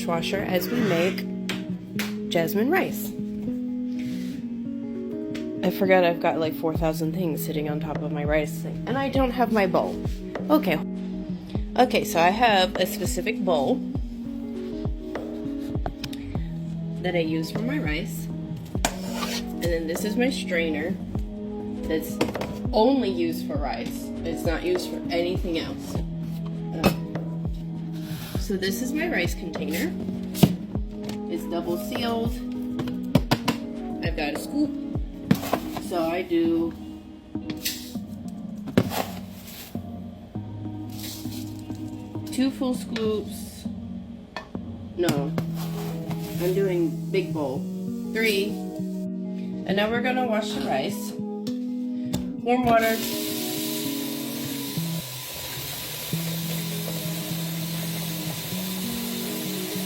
dishwasher as we make Jasmine Rice. I forgot I've got like 4,000 things sitting on top of my rice thing, and I don't have my bowl. Okay, so I have a specific bowl that I use for my rice, and then this is my strainer that's only used for rice. It's not used for anything else. So this is my rice container. It's double sealed. I've got a scoop. So I do two full scoops. No, I'm doing big bowl. 3. And now we're gonna wash the rice. Warm water.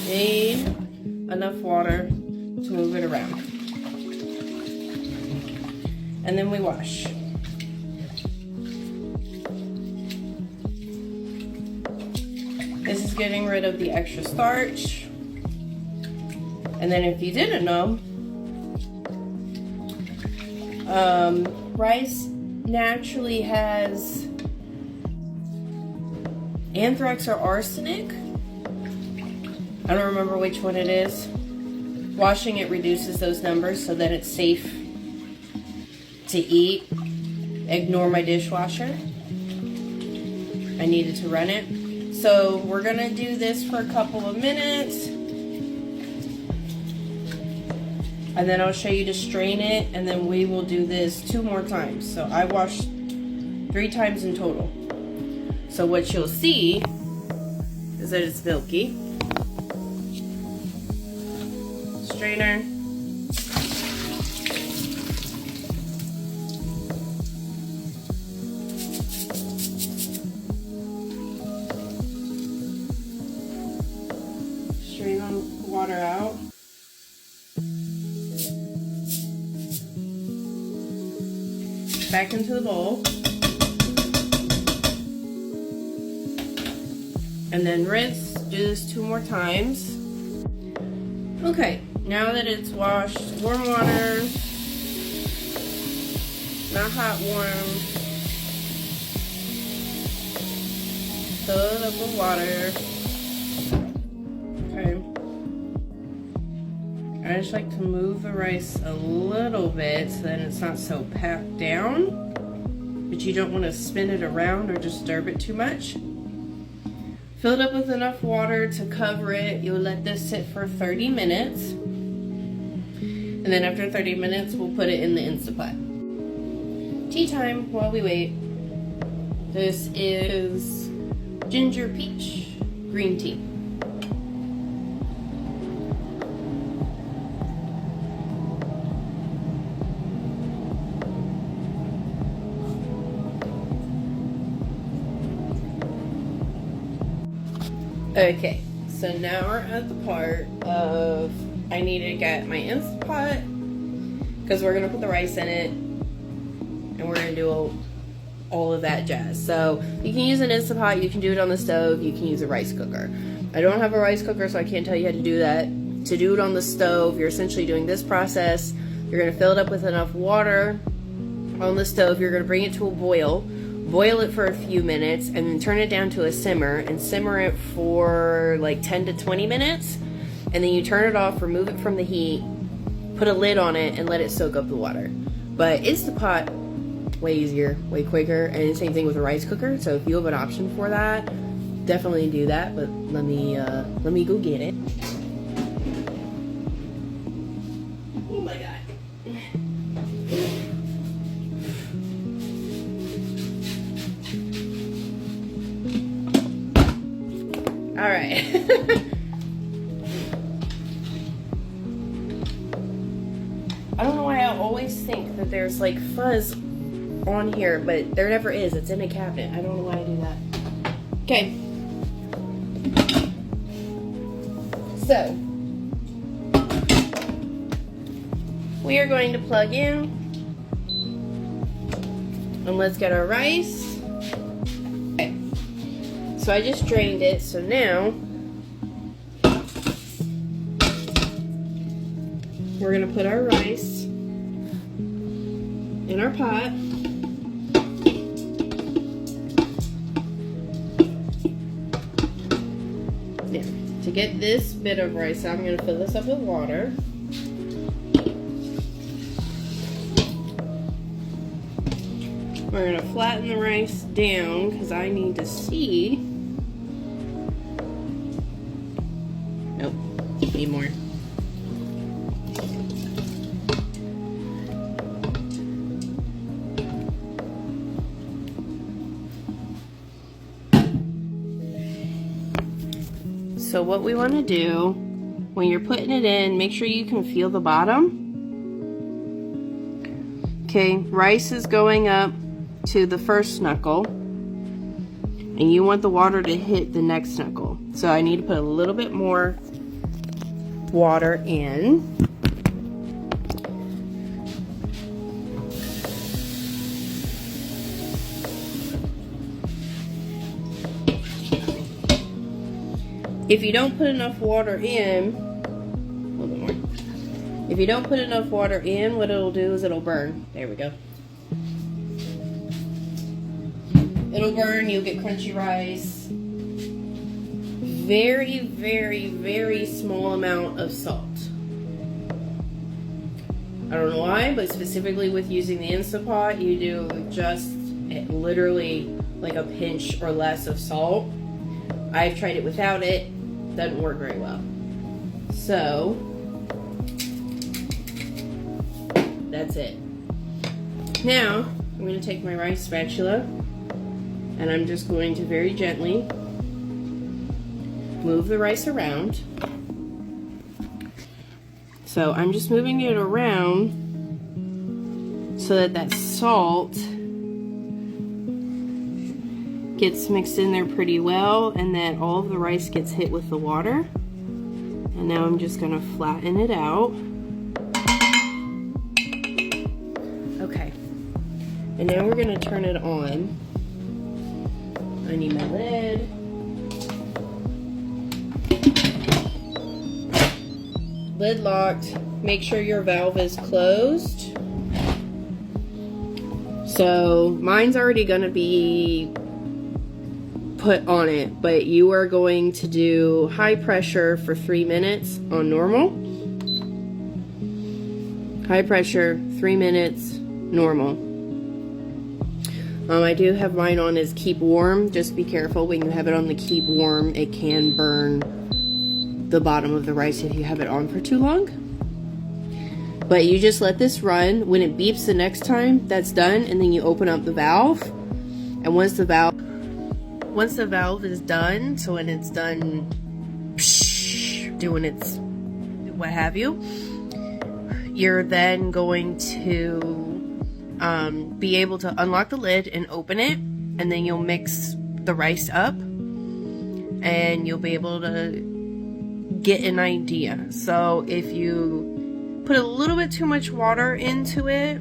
Need enough water to move it around. And then we wash. This is getting rid of the extra starch. And then if you didn't know, rice naturally has anthrax or arsenic. I don't remember which one it is. Washing it reduces those numbers so that it's safe to eat. Ignore my dishwasher. I needed to run it. So we're gonna do this for a couple of minutes. And then I'll show you to strain it, and then we will do this 2 more times. So I washed 3 times in total. So what you'll see is that it's milky. Strainer. Strain the water out. Back into the bowl. And then rinse. Do this 2 more times. Okay, now that it's washed, warm water, not hot, warm. Fill it up with water. Okay. I just like to move the rice a little bit so that it's not so packed down, but you don't want to spin it around or disturb it too much. Fill it up with enough water to cover it. You'll let this sit for 30 minutes. And then after 30 minutes, we'll put it in the Instapot. Tea time while we wait. This is ginger peach green tea. Okay, so now we're at the part of I need to get my Instapot because we're gonna put the rice in it and we're gonna do all of that jazz. So you can use an Instapot, you can do it on the stove, you can use a rice cooker. I don't have a rice cooker, so I can't tell you how to do that. To do it on the stove, you're essentially doing this process. You're gonna fill it up with enough water on the stove. You're gonna bring it to a boil. Boil it for a few minutes and then turn it down to a simmer and simmer it for like 10 to 20 minutes. And then you turn it off, remove it from the heat, put a lid on it and let it soak up the water. But Instapot, way easier, way quicker, and same thing with a rice cooker. So if you have an option for that, definitely do that. But let me go get it. Oh my God. All right. I don't know why I always think that there's like fuzz on here, but there never is. It's in a cabinet. I don't know why I do that. Okay. So, we are going to plug in and let's get our rice. Okay. So I just drained it, so now we're gonna put our rice in our pot. Now, to get this bit of rice out, I'm gonna fill this up with water. We're gonna flatten the rice down because I need to see. Nope, need more. So what we want to do when you're putting it in, make sure you can feel the bottom. Okay, rice is going up to the first knuckle, and you want the water to hit the next knuckle. So I need to put a little bit more water in. If you don't put enough water in, a little bit more. If you don't put enough water in, what it'll do is it'll burn. There we go. It'll burn, you'll get crunchy rice. Very, very, very small amount of salt. I don't know why, but specifically with using the Instant Pot, you do just literally like a pinch or less of salt. I've tried it without it, doesn't work very well. So, that's it. Now, I'm going to take my rice spatula, and I'm just going to very gently move the rice around. So I'm just moving it around so that that salt gets mixed in there pretty well, and that all of the rice gets hit with the water. And now I'm just gonna flatten it out. Okay, and now we're gonna turn it on. I need my lid. Lid locked. Make sure your valve is closed. So mine's already gonna be put on it, but you are going to do high pressure for 3 minutes on normal. High pressure, 3 minutes, normal. I do have mine on as keep warm. Just be careful when you have it on the keep warm. It can burn the bottom of the rice if you have it on for too long. But you just let this run. When it beeps the next time, that's done, and then you open up the valve. And once the valve is done, so when it's done doing its what have you, you're then going to be able to unlock the lid and open it, and then you'll mix the rice up and you'll be able to get an idea. So if you put a little bit too much water into it,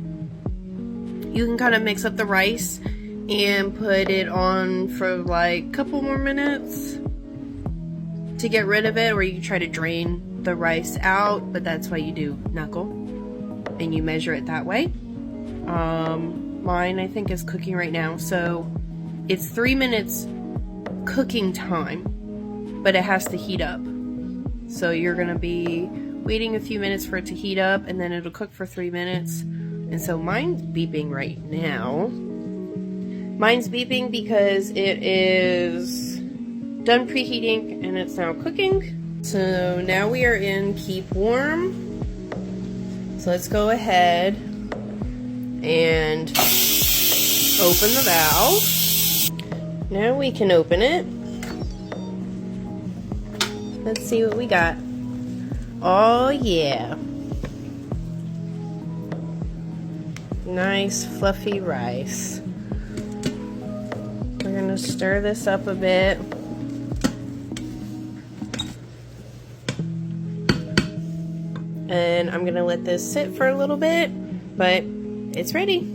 you can kind of mix up the rice and put it on for like a couple more minutes to get rid of it, or you can try to drain the rice out, but that's why you do knuckle and you measure it that way. Mine I think is cooking right now, so it's 3 minutes cooking time, but it has to heat up. So you're gonna be waiting a few minutes for it to heat up, and then it'll cook for 3 minutes. And so mine's beeping right now. Mine's beeping because it is done preheating and it's now cooking. So now we are in keep warm. So let's go ahead and open the valve. Now we can open it. Let's see what we got. Oh yeah. Nice fluffy rice. We're gonna stir this up a bit. And I'm gonna let this sit for a little bit, but it's ready.